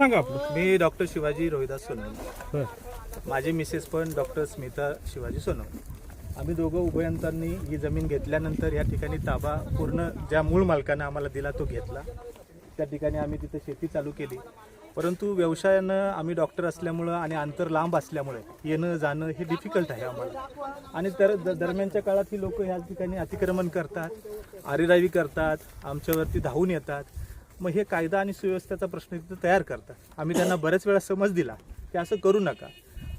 सांगा आपलं. मी डॉक्टर शिवाजी रोहिदास सोनवणे. बरं. माझी मिसेस पण डॉक्टर स्मिता शिवाजी सोनवणे. आम्ही दोघं उभयंतांनी ही जमीन घेतल्यानंतर या ठिकाणी ताबा पूर्ण ज्या मूळ मालकानं आम्हाला दिला तो घेतला. त्या ठिकाणी आम्ही तिथं शेती चालू केली. परंतु व्यवसायानं आम्ही डॉक्टर असल्यामुळं आणि अंतर लांब असल्यामुळे येणं जाणं हे डिफिकल्ट आहे आम्हाला. आणि तर दरम्यानच्या काळात ही लोक ह्या ठिकाणी अतिक्रमण करतात, आरेरावी करतात, आमच्यावरती धावून येतात. मग हे कायदा आणि सुव्यवस्थेचा प्रश्न तिथं तयार करतात. आम्ही त्यांना बऱ्याच वेळा समज दिला की असं करू नका.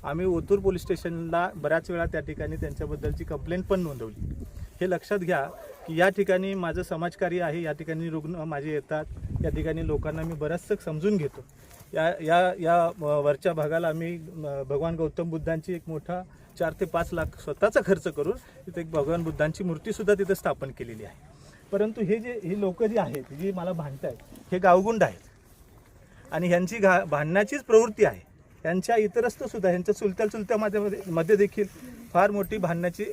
आम्ही ओतूर पोलीस स्टेशनला बऱ्याच वेळा त्या ठिकाणी त्यांच्याबद्दलची कंप्लेंट पण नोंदवली. हे लक्षात घ्या की या ठिकाणी माझं समाजकार्य आहे, या ठिकाणी रुग्ण माझे येतात, या ठिकाणी लोकांना मी बरंचसं समजून घेतो. या या या वरच्या भागाला आम्ही भगवान गौतम बुद्धांची एक मोठा 4 ते 5 लाख स्वतःचा खर्च करून तिथे एक भगवान बुद्धांची मूर्तीसुद्धा तिथं स्थापन केलेली आहे. परंतु ही लोक जी आहेत जी मला भांडतायत हे गावगुंड आहेत आणि ह्यांची भांडण्याचीच प्रवृत्ती आहे. यांच्या इतरस्त सुद्धा ह्यांच्या चुलत्या मध्ये देखील फार मोठी भांडण्याची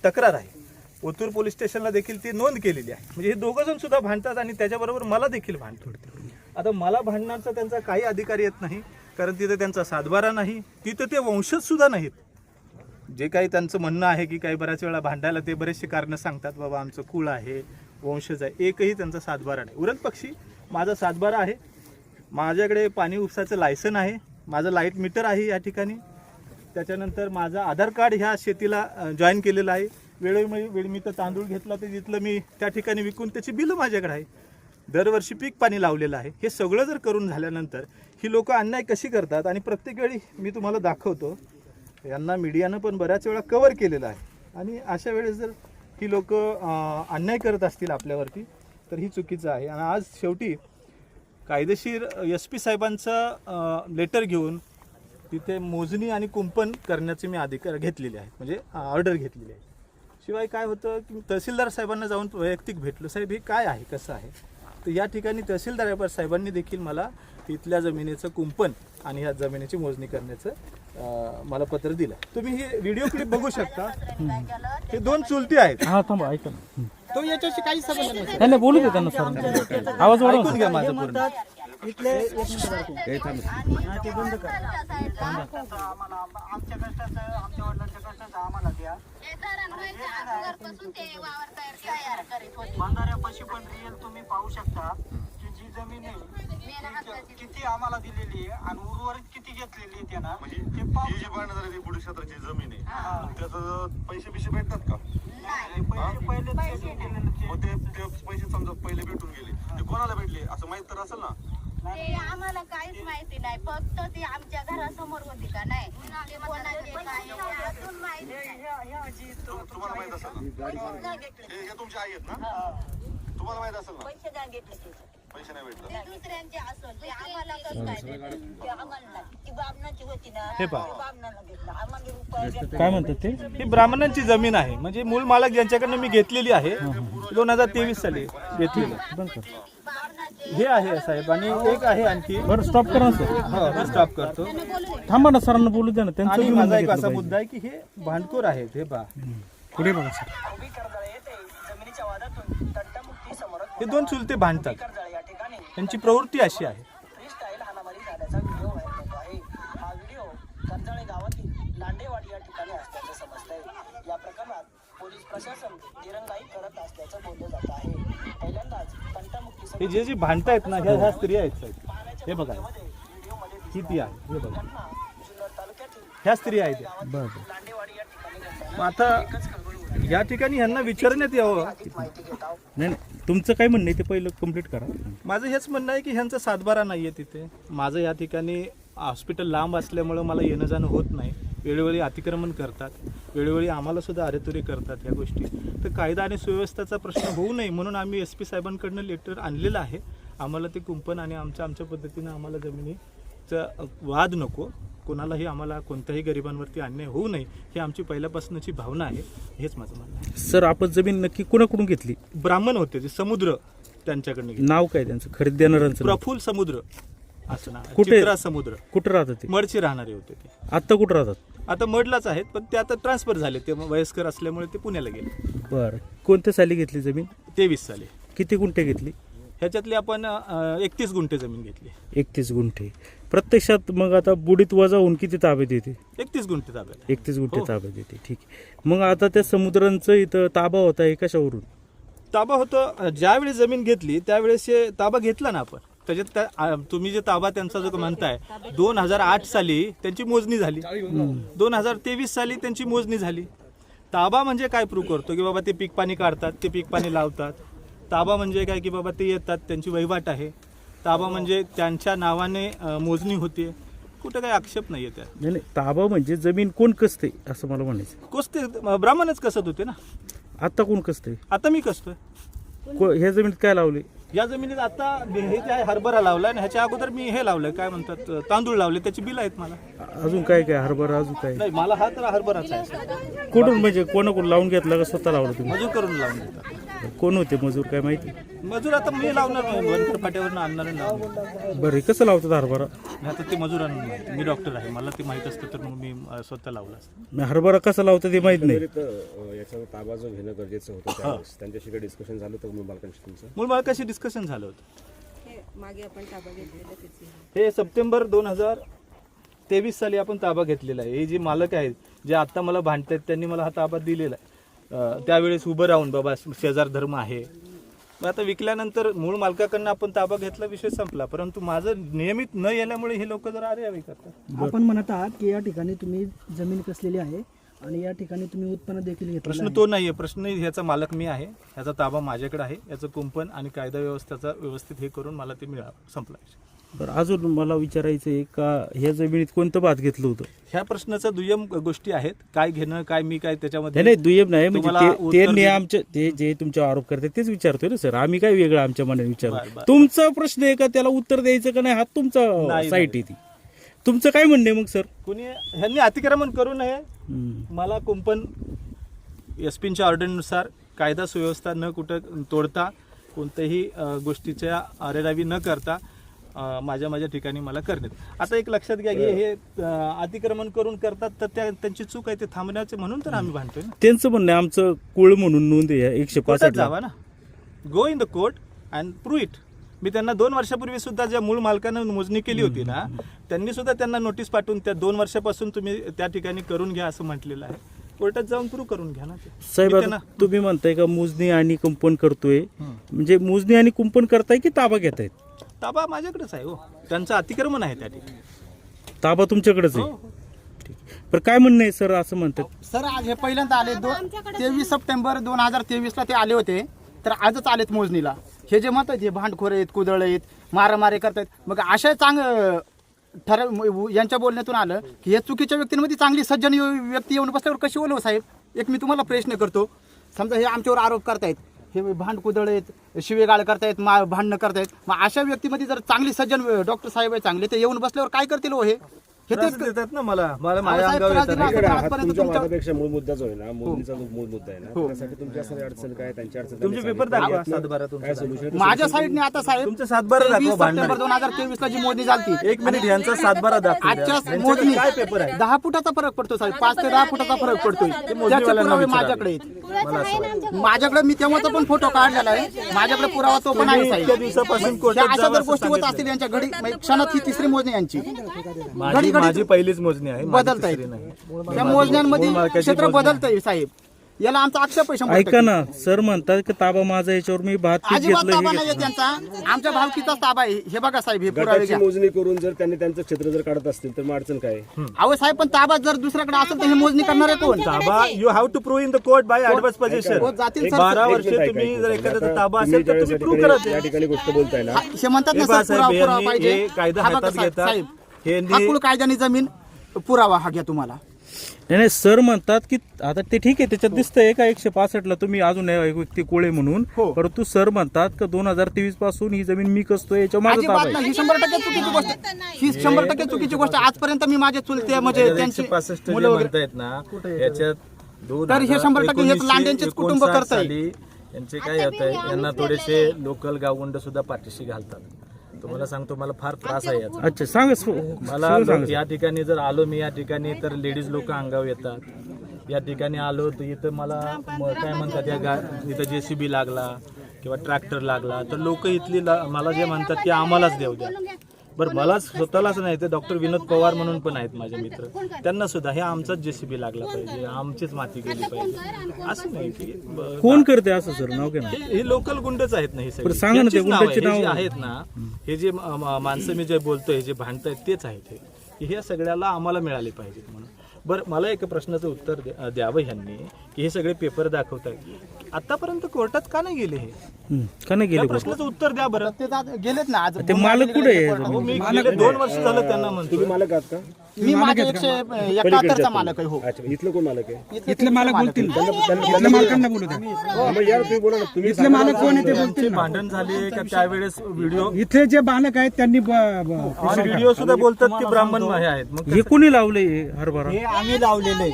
तक्रार आहे. ओतूर पोलीस स्टेशनला देखील ती नोंद केलेली आहे. म्हणजे हे दोघं जण सुद्धा भांडतात आणि त्याच्याबरोबर मला देखील भांडतो. आता मला भांडण्याचा त्यांचा काही अधिकार येत नाही, कारण तिथं त्यांचा सातबारा नाही, तिथं ते वंशज सुद्धा नाहीत. जे काही त्यांचं म्हणणं आहे की काही बऱ्याच वेळा भांडायला ते बरेचसे कारणं सांगतात, बाबा आमचं कुळ आहे, वंशज आहे. एकही त्यांचा सातबारा नाही. उरत पक्षी माझा सातबारा आहे, माझ्याकडे पाणी उपसाचं लायसन आहे, माझं लाईट मीटर आहे या ठिकाणी. त्याच्यानंतर माझं आधार कार्ड ह्या शेतीला जॉईन केलेलं आहे. वेळोवेळी मी तर तांदूळ घेतला तर तिथलं मी त्या ठिकाणी विकून त्याची बिलं माझ्याकडे आहे. दरवर्षी पीक पाणी लावलेलं आहे. हे सगळं जर करून झाल्यानंतर ही लोक अन्याय कशी करतात आणि प्रत्येक वेळी मी तुम्हाला दाखवतो, यांना मीडियानं पण बऱ्याच वेळा कव्हर केलेलं आहे. आणि अशा वेळेस जर ही लोक अन्याय करत असतील आपल्यावरती तर ही चुकीचं आहे. आणि आज शेवटी कायदेशीर SP साहेबांचं लेटर घेऊन तिथे मोजणी आणि कुंपण करण्याचे मी अधिकार घेतलेले आहेत, म्हणजे ऑर्डर घेतलेली आहे. शिवाय काय होतं की तहसीलदार साहेबांना जाऊन वैयक्तिक भेटलो, साहेब हे काय आहे कसं आहे. तर या ठिकाणी तहसीलदार साहेबांनी देखील मला तिथल्या जमिनीचं कुंपण आणि ह्या जमिनीची मोजणी करण्याचं मला पत्र दिलं. तुम्ही ही व्हिडिओ क्लिप बघू शकता. हे 2 चुलती आहेत. हा थांबा ऐका. तो याच्याशी काही संबंध नाही. नाही बोलू दे त्यांना सर. आवाज वाढवून ऐकून घ्या माझं पूर्ण. इथले एक मिनिट ते बंद कर. आमच्या कष्टाचं, आमच्या वडिलांच्या कष्टाचं आम्हाला द्या. बंधाऱ्यापाशी पण रिअल तुम्ही पाहू शकता की जी जमीन आहे किती आम्हाला दिलेली आहे आणि उर्वरित किती घेतलेली आहे त्यांना. म्हणजे ही जी बांधण्यात आली ती पुढे क्षेत्राची जमीन आहे, त्याचं पैसे भेटतात का? पैसे पहिले मग ते पैसे समजा पहिले भेटून गेले, ते कोणाला भेटले असं माहित तर असेल ना? ते आम्हाला काहीच माहिती नाही. फक्त ती आमच्या घरासमोर होती का नाही, ते कोणाचे काय अजून माहिती नाही. तुम्हाला माहित असेल ना? हे तुमचे आई आहेत ना? तुम्हाला माहित असेल ना? पैसे काय घेतले पैसे नाही भेटले. ते दुसऱ्यांचे असेल, ते आम्हाला कसं काय भेटलं? ते आम्हाला नाही. ती बामणाची होती ना, हे पहा. ते बामणाला घेतलं. आम्हाला रुपये काय म्हणतात ते? ही ब्राह्मणांची जमीन आहे, म्हणजे मूळ मालक ज्यांच्याकडनं मी घेतलेली आहे 2023 साली घेतलेली. हे आहे साहेब आणि एक आहे आणखी. बरं स्टॉप करा सर. हो मी स्टॉप करतो. थांबा ना सरांना बोलू द्या ना. आणि त्यांचं माझा एक असा मुद्दा आहे की हे भांडखोर आहेत. हे पहा, पुढे बघा सर. जमिनीच्या वादातून तंटामुक्ती समोर हे 2 चुलते भांडतात. या ठिकाणी त्यांची प्रवृत्ती अशी आहे. फ्रीस्टाईल हाणामारी झाल्याचा व्हिडिओ व्हायरल होतो आहे. हा व्हिडिओ कर्जाळे गावातील लांडेवाडी या ठिकाणी असल्याचं समजतंय. या प्रकरणात पोलीस प्रशासन दिरंगाई करत असल्याचं बोललं जात आहे. पहिल्यांदाच तंटामुक्ती हे जे भांडतायत ना ह्या स्त्रिया आहेत साहेब. हे बघा ही ती आहे. हे बघा ह्या स्त्रिया आहेत. बरं लांडेवाडी या ठिकाणी मग आता या ठिकाणी ह्यांना विचारण्यात यावं. नाही तुमचं काय म्हणणं आहे ते पहिलं कंप्लीट करा. माझं हेच म्हणणं आहे की ह्यांचा सातबारा नाही आहे तिथे. माझं या ठिकाणी हॉस्पिटल लांब असल्यामुळं मला येणं जाणं होत नाही. वेळोवेळी अतिक्रमण करतात, वेळोवेळी आम्हाला सुद्धा अरेतुरे करतात ह्या गोष्टी. तर कायदा आणि सुव्यवस्थेचा प्रश्न होऊ नये म्हणून आम्ही SP साहेबांकडनं लेटर आणलेलं आहे. आम्हाला ते कुंपण आणि आमच्या पद्धतीनं आम्हाला जमिनीचा वाद नको, कोणालाही आम्हाला कोणत्याही गरिबांवरती अन्याय होऊ नये ही आमची पहिल्यापासूनची भावना आहे. हेच माझं म्हणणं आहे. सर आपण जमीन नक्की कोणाकडून घेतली? ब्राह्मण होते ते समुद्र त्यांच्याकडनं घेतलं. नाव काय त्यांचं खरेदी देणाऱ्यांचं? प्रफुल्ल समुद्र असं ना, कुठे? चित्रा समुद्र. कुठं राहतात ते? मडची राहणारे होते ते. आत्ता कुठं राहतात? आता मडलाच आहेत, पण ते आता ट्रान्सफर झाले. ते वयस्कर असल्यामुळे ते पुण्याला गेले. बरं कोणत्या साली घेतली जमीन? 23 साली. किती गुंठे घेतली? ह्याच्यातली आपण 31 गुंठे जमीन घेतली. 31 गुंठे. प्रत्यक्षात मग आता बुडीत वजा होऊन किती ताब्यात येते? 31 गुंठे ताब्यात. 31 गुंठे हो. ताब्यात येते. ठीक आहे. मग आता त्या समुद्रांचं इथं ताबा होता हे कशावरून? ताबा होतं ज्यावेळी जमीन घेतली त्यावेळेस हे ताबा घेतला ना आपण. त्याच्यात तुम्ही जे ताबा त्यांचा जो म्हणताय 2008 साली त्यांची मोजणी झाली, 2023 साली त्यांची मोजणी झाली. ताबा म्हणजे काय प्रूव्ह करतो की बाबा ते पीक पाणी काढतात, ते पीक पाणी लावतात. ताबा म्हणजे काय की बाबा ते येतात, त्यांची वहिवाट आहे. ताबा म्हणजे त्यांच्या नावाने मोजणी होते. कुठं काही आक्षेप नाही आहे त्या. नाही, ताबा म्हणजे जमीन कोण कसते असं मला म्हणायचं. कोसते ब्राह्मणच कसत होते ना. आता कोण कसते? आता मी कसतोय. ह्या जमिनीत काय लावले? या जमिनीत आता हे जे आहे हरभरा लावलाय आणि ह्याच्या अगोदर मी हे लावलंय काय म्हणतात तांदूळ लावले, त्याची बिल आहेत मला. अजून काय काय हरभरा अजून काय? नाही, मला हा तर हरभराच आहे. कुठून म्हणजे कोणाकडून लावून घेतला का स्वतः लावला तुम्ही? मजूर करून लावून देतात. कोण होते मजूर काय माहिती? मजूर आता मी लावणार नाही, वनकर फाट्यावरून आणणार नाही. बरं, हे कसं लावतात हरभरा? आता ते मजुरांना माहिती. मी डॉक्टर आहे, मला ते माहित असतं तर मग मी स्वतः लावलं असतं. हरभरा कसा लावतात हे माहित नाही. याचा ताबा जो घेणं गरजेचं होतं त्यावेळेस त्यांच्याशी काही डिस्कशन झालं होतं मूळ मालकांशी तुमचं? मूळ मालकाशी डिस्कशन झालं होतं. मागे आपण ताबा घेतलेला त्याची हे सप्टेंबर 2023 साली आपण ताबा घेतलेला आहे. हे जे मालक आहेत जे आता मला भांडतात त्यांनी मला हा ताबा दिलेला आहे. त्यावेळेस उभं राहून बाबा शेजार धर्म आहे. मग आता विकल्यानंतर मूळ मालकाकडनं आपण ताबा घेतला, विषय संपला. परंतु माझं नियमित न येण्यामुळे हे लोक जरा अरेरावी करतात. आपण म्हणत आहात की या ठिकाणी तुम्ही जमीन कसलेली आहे आणि या ठिकाणी तुम्ही उत्पन्न देखील घेतलं. प्रश्न तो नाहीये. प्रश्न ह्याचा मालक मी आहे, ह्याचा ताबा माझ्याकडे आहे. याचं कुंपण आणि कायदा व्यवस्थेचा व्यवस्थित हे करून मला ते मिळावं, संपला. बरं, अजून मला विचारायचं आहे का ह्या जमिनीत कोणतं भात घेतलं होतं? ह्या प्रश्नाचा दुय्यम गोष्टी आहेत. काय घेणं काय मी काय त्याच्यामध्ये नाही दुय्यम नाही, म्हणजे तुम्हाला ते उत्तर नाही, देणं. आमचे ते जे तुमच्यावर आरोप करतात तेच विचारतोय ना सर. आम्ही काय वेगळं आमच्या मनाने बरं, विचारतो. बरं. तुमचा प्रश्न आहे का त्याला उत्तर द्यायचं का नाही हा तुमचा नाही, साईट आहे ती. तुमचं काय म्हणणं आहे मग सर? कुणी ह्यांनी अतिक्रमण करू नये. मला कुंपण एसपीच्या ऑर्डरनुसार कायदा सुव्यवस्था न कुठं तोडता कोणत्याही गोष्टीच्या अरेरावी न करता माझ्या ठिकाणी मला करण्यात. आता एक लक्षात घ्या की हे अतिक्रमण करून करतात तर त्यांची चूक आहे, ते थांबण्याचे म्हणून तर आम्ही भांडतोय ना. त्यांचं म्हणणं आहे आमचं कुळ म्हणून नोंद आहे 165 कोर्टात जावा ना. Go in the court and prove it. मी त्यांना 2 वर्षापूर्वी सुद्धा ज्या मूळ मालकानं मोजणी केली होती ना, त्यांनी सुद्धा त्यांना नोटीस पाठवून त्या 2 वर्षापासून तुम्ही त्या ठिकाणी करून घ्या असं म्हटलेलं आहे. कोर्टात जाऊन प्रूव्ह करून घ्या ना ते. साहेब, मी आता त्यांना- तुम्ही म्हणताय का मोजणी आणि कुंपण करतोय, म्हणजे मोजणी आणि कुंपण करताय की ताबा घेतायत? ताबा माझ्याकडेच आहे. हो, त्यांचं अतिक्रमण आहे त्या ठिकाणी. ताबा तुमच्याकडेच आहे. हो, हो. ठीक. पण काय म्हणणं आहे सर असं म्हणतात? सर आज हे पहिल्यांदा आले 23 सप्टेंबर 2023 ला ते आले होते, तर आजच आलेत मोजणीला. हे जे म्हणतात हे भांडखोर आहेत, कुदळ आहेत, मारामारी करतायत. मग अशा यांच्या बोलण्यातून आलं की हे चुकीच्या व्यक्तींमध्ये चांगली सज्जन व्यक्ती येऊन बसल्यावर कशी बोलव साहेब? एक मी तुम्हाला प्रश्न करतो. समजा हे आमच्यावर आरोप करतायत, हे भांडकुदळ आहेत, शिवेगाळ करतायत, भांडणं करतायत. मग अशा व्यक्तीमध्ये जर चांगली सज्जन डॉक्टर साहेब आहे चांगले, ते येऊन बसल्यावर काय करतील हो? हे त्रास तेच देतात ना मला माझ्या साहेब, अंगावर त्रास येतात. दिला. इकडे हात आजपर्यंत तुमच्या तुमच्या- वादापेक्षा मूळ मुद्दा जो आहे ना, मोजणीचा जो मूळ मुद्दा आहे ना, त्यासाठी तुमची असणारी अडचण काय, त्यांची अडचण तुमचे पेपर दाखवा, सातबारा तुमचे काय दाखवा. सोल्युशन? माझ्या साईडने आता साहेब तुमचे सातबारा दाखवा, 23 भांडणार. सप्टेंबर 2023 ला जी मोजणी झाली, 1 मिनिट यांचा सातबारा दाखवा. आजच्या मोजणी काय पेपर आहे? 10 फुटाचा फरक पडतो साहेब, 5 ते 10 फुटाचा फरक पडतोय. त्याचे मोजणीवाल्यांना पुरावे विचारा. माझ्याकडे आहेत. माझ्याकडे मी तेव्हाचा पण फोटो काढलेला आहे. माझ्याकडे पुरावा तो पण आहे तुम्ही साहेब. इतक्या दिवसापासून हे कोर्टात अशा जावं जर असं गोष्टी होत सांगितलं. असतील यांच्या घडी म्हणजे क्षणात ही तिसरी मोजणी यांची माझी पहिलीच मोजणी आहे. माझी बदलता तिसरी येत नाही. त्या मोजण्यांमध्ये मूळ मालकाची क्षेत्र मोजणी बदलतंय साहेब. याला आमचा आक्षेप आहे 100%. ऐका ना सर, म्हणतात की ताबा माझा याच्यावर मी भात पीक अजिबात घेतलं ताबा हे नाहीये घेतलं. त्यांचा. आमच्या भावकीचाच ताबा आहे. हे बघा साहेब, हे पुरावे गटाची घ्या. मोजणी करून जर त्यांनी त्यांचं क्षेत्र जर काढत असतील तर मग अडचण काय आहे? अहो साहेब, पण ताबा जर दुसऱ्याकडे असेल तर हे मोजणी करणार आहे कोण? ताबा you have to prove in the court by advance हो, पोझिशन. जातील सर. 12 एक वर्ष मिनिट ऐका, तुम्ही ऐका. जर म्हणजे एखाद्याचा आता ताबा तुम्ही असेल तर ज्यावेळेस तुम्ही या प्रूव्ह ठिकाणी- करा या ते. ठिकाणी गोष्ट बोलताय ना, हे म्हणतात ना हे सर, बाळासाहेब पुरावा यांनी पाहिजे. हे कायदा हा बघा हातात साहेब, घेतात. साहेब, यांनी- हा कुळ कायद्याने जमीन पुरावा हा घ्या तुम्हाला. नाही सर म्हणतात की आता ते ठीक आहे, त्याच्यात दिसतंय का 165 ला तुम्ही अजून एक व्यक्ती कोळे म्हणून, हो. परंतु सर म्हणतात का 2023 पासून ही जमीन मी कसतोय याच्यावर माझा ताबा अजिबात आहे. नाही. ही 100% चुकीची गोष्ट ही 100% चुकीची गोष्ट. आजपर्यंत मी माझे चुलते म्हणजे त्यांची 165 मुलं वगैरे म्हणतायत ना, याच्यात तर हे 100% हे लांडेंचेच कुटुंब करताय. यांचे काय होत आहे, यांना थोडेसे लोकल गावगुंड सुद्धा पाठीशी घालतात. तुम्हाला सांगतो, मला फार त्रास आहे याचा. अच्छा सांगा मला सांगा. या ठिकाणी जर आलो मी या ठिकाणी तर लेडीज लोक अंगावर येतात. या ठिकाणी आलो तर इथं मला काय म्हणतात, इथं JCB लागला किंवा ट्रॅक्टर लागला तर लोक इथली मला जे म्हणतात की आम्हालाच देऊ द्या. बरं, मला स्वतःलाच नाही तर डॉक्टर विनोद पवार म्हणून पण आहेत माझे मित्र, त्यांना सुद्धा हे आमचाच JCB लागला पाहिजे, आमचीच माती गेली पाहिजे असं नाही की कोण करते असं सर? नाव काय? हे लोकल गुंडच आहेत ना, हे सगळे सांगा ना ते त्यांचीच नावं आहे. गुंडाची हे जे नावं. आहेत ना, हे जे माणसं मी जे बोलतोय, जे भांडतायत तेच आहेत हे. हे सगळ्याला आम्हाला मिळाले पाहिजेत म्हणून. बरं, मला एका प्रश्नाचं उत्तर द्यावं ह्यांनी की हे सगळे पेपर दाखवतायत, आतापर्यंत कोर्टात का नाही गेले? हे का नाही या गेले? प्रश्नाचं उत्तर द्या बरं. ते गेलेत ना आज. ते मालक कुठे आहे? हो, मी गेले 2 वर्ष झालं त्यांना म्हणतो. तुम्ही मालक आहात का? मी माझ्या 171चा मालक आहे. हो, अच्छा, इथलं कोण मालक आहे? इथले मालक बोलतील, इथल्या मालकांना बोलू द्या. मग यार तुम्ही बोला ना, तुम्ही इथले मालक कोण आहे ते बोलतील त्यांचे ना. भांडण झाले का त्यावेळेस व्हिडिओ इथे जे मालक आहेत त्यांनी व्हिडिओ सुद्धा बोलतात की ब्राह्मण हे आहेत. मग हे कोणी लावले हरभरा? हे आम्ही लावलेले,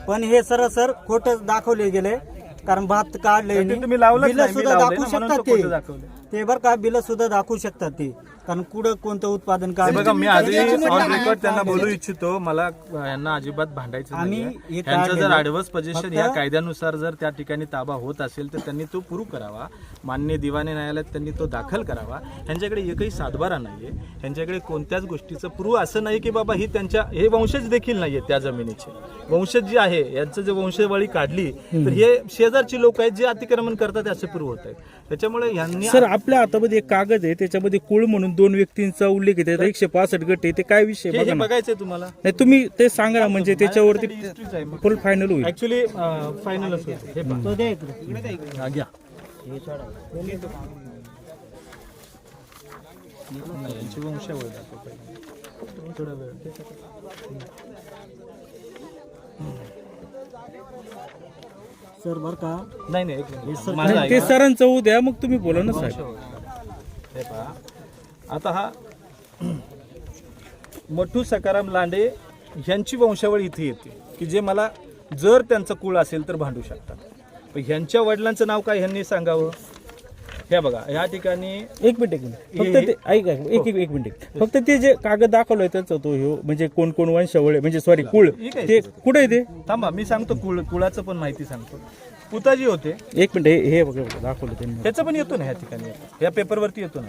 पण हे सर खोटं दाखवले गेले. कारण भात काढले ते तुम्ही लावलंच बिल नाही, मी सुद्धा लावलंय दाखवू ना, म्हणून शकतात तो खोटं दाखवलंय. ते बरं का, बिल सुद्धा दाखवू शकतात ते. कारण कुठं कोणतं उत्पादन हे काढलं. बघा, मी आधी ऑन रेकॉर्ड त्यांना बोलू इच्छितो, मला यांना अजिबात भांडायचं आम्ही नाहीये. हे यांचं जर काढलेलं ऍडव्हर्स पोझिशन या कायद्यानुसार जर त्या ठिकाणी ताबा होत असेल तर त्यांनी तो प्रूव्ह करावा. माननीय दिवाणी न्यायालयात त्यांनी तो दाखल करावा. यांच्याकडे एकही सातबारा नाहीये, यांच्याकडे कोणत्याच गोष्टीचं प्रूव्ह असं नाही की बाबा ही त्यांच्या हे वंशज देखील नाहीये त्या जमिनीचे. वंशज जे आहे यांचं जे वंशवळी काढली तर हे शेजारची लोक आहेत जे अतिक्रमण करतात असे प्रूव्ह होत आहेत. त्याच्यामुळे यांनी सर आपल्या हातामध्ये एक कागद आहे, त्याच्यामध्ये कुळ म्हणून 2 व्यक्तींचा उल्लेख आहे, त्याचा 165 गट आहे. ते काय विषय हे बघा ना. बघायचंय तुम्हाला. नाही तुम्ही ते सांगा ना, म्हणजे त्याच्यावरती फुल फायनल होईल. ऍक्च्युली फायनलच होतं. हे पहा. तो द्या इकडे. हा, घ्या. नाही, यांची वंशावळ दाखव पहिले. थोडा वेळ. सर बरं का, नाही नाही, एक मिनिट. माझं नाही, ते ऐका. सरांचं उद्या मग तुम्ही बोला ना साहेब. हे पहा, आता हा मठू सकाराम लांडे यांची वंशावळ इथे येते की जे मला जर त्यांचं कुळ असेल तर भांडू शकतात. पण ह्यांच्या वडिलांचं नाव काय ह्यांनी सांगावं. हे बघा, ह्या ठिकाणी एक मिनिट फक्त ते ऐका एक मिनिट फक्त ते जे कागद दाखवलंय त्याचा तो ह्यो म्हणजे कोण कोण वंशावळ आहे, म्हणजे सॉरी कुळ, ते कुठे आहे ते थांबा, मी सांगतो. कुळाचं पण माहिती सांगतो. पुताजी होते. एक मिनिट हे बघा दाखवलं त्यांनी. त्याचं पण येतो ना ह्या ठिकाणी, ह्या पेपरवरती येतो ना.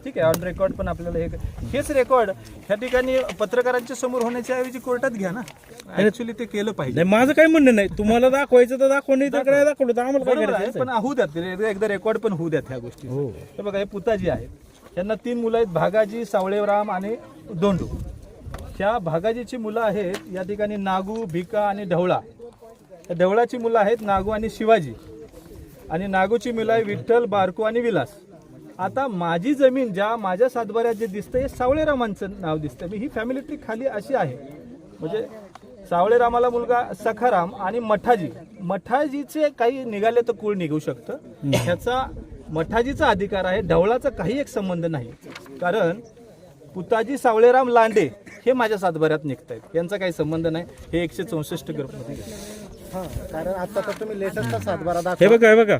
ठीक आहे, ऑन रेकॉर्ड पण आपल्याला हेच रेकॉर्ड ह्या ठिकाणी पत्रकारांच्या समोर होण्याच्या ऐवजी कोर्टात घ्या ना. ऍक्च्युली ते केलं पाहिजे. नाही माझं काय म्हणणं नाही, तुम्हाला दाखवायचं तर दाखवा, नाही तर काय दाखवलं तर आम्हाला काय बरोबर आहे, करायचं. पण होऊ द्यात, एकदा रेकॉर्ड पण होऊ द्यात ह्या गोष्टी. हे बघा, हे पुताजी आहेत, यांना 3 मुलं आहेत, भागाजी, सावळेराम आणि दोंडू. ह्या भागाजीची मुलं आहेत या ठिकाणी नागू, भिका आणि ढवळा. ढवळाची मुलं आहेत नागू आणि शिवाजी, आणि नागूची मुलं आहे विठ्ठल, बारकू आणि विलास. आता माझी जमीन ज्या माझ्या सातबाऱ्यात जे दिसतंय हे सावळेरामांचं नाव दिसतंय. ही फॅमिली ट्री खाली अशी आहे. म्हणजे सावळेरामाला मुलगा सखाराम आणि मठाजीचे काही निघाले तर कुळ निघू शकतं. ह्याचा मठाजीचा अधिकार आहे, ढवळाचा काही एक संबंध नाही. कारण पुताजी सावळेराम लांडे हे माझ्या सातबाऱ्यात निघत आहेत, यांचा काही संबंध नाही. हे 164 ग्रुपमध्ये. कारण आता तर तुम्ही लेटेस्ट सातबारा हे बघा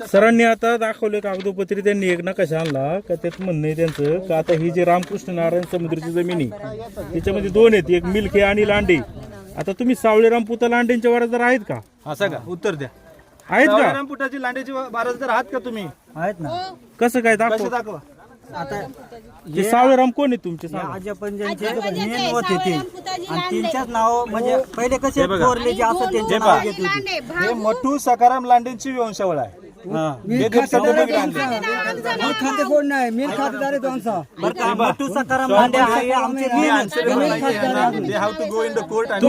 सरांनी आता दाखवले कागदोपत्री, त्यांनी एक नकाशा आणला का त्यात म्हणणं आहे त्यांचं का आता ही जी रामकृष्ण नारायण समुद्राची जमीन आहे त्याच्यामध्ये 2 आहेत, एक मिल्खे आणि लांडे. आता तुम्ही सावळेराम पुता लांडेंच्या वारसदार आहेत का? असं का? उत्तर द्या. आहेत का? सावळेराम पुताची लांडेची वारसदार आहात का तुम्ही? आहेत ना. कसं काय कसं दाखव? दाखवा. आता ते सावळेराम कोण आहे तुमचे? सांगा. आजपंजांचे मेन होते ते, आणि त्यांच्याच नाव म्हणजे पहिले कसे बघा. थोरले जे असं त्यांचे हे नाव पहा. घेत होते. हे मठू सकाराम लांडेंची वंशावळ आहे. हे जे समुद्री लांडे. बरं का, मठू सकाराम लांडे हे आमचे main आहेत. They have to go in the court and-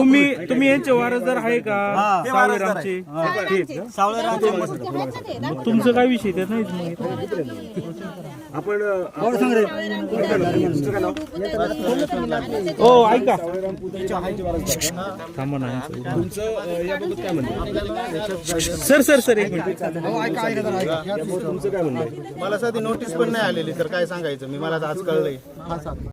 तुम्ही यांचे वारसदार आहे का हे वारसदार आहे. सावळेरामचे? ठीक. सावळेरामचे मग तुमचं काय विषय त्यात नाहीच मग. आपण हो ऐका थांबा ना. तुमचं याबाबत काय म्हणणं? सर एक मिनिट. तुमचं काय म्हणणं आहे? मला साधी नोटीस पण नाही आलेली, तर काय सांगायचं मी, मला आज कळलंय.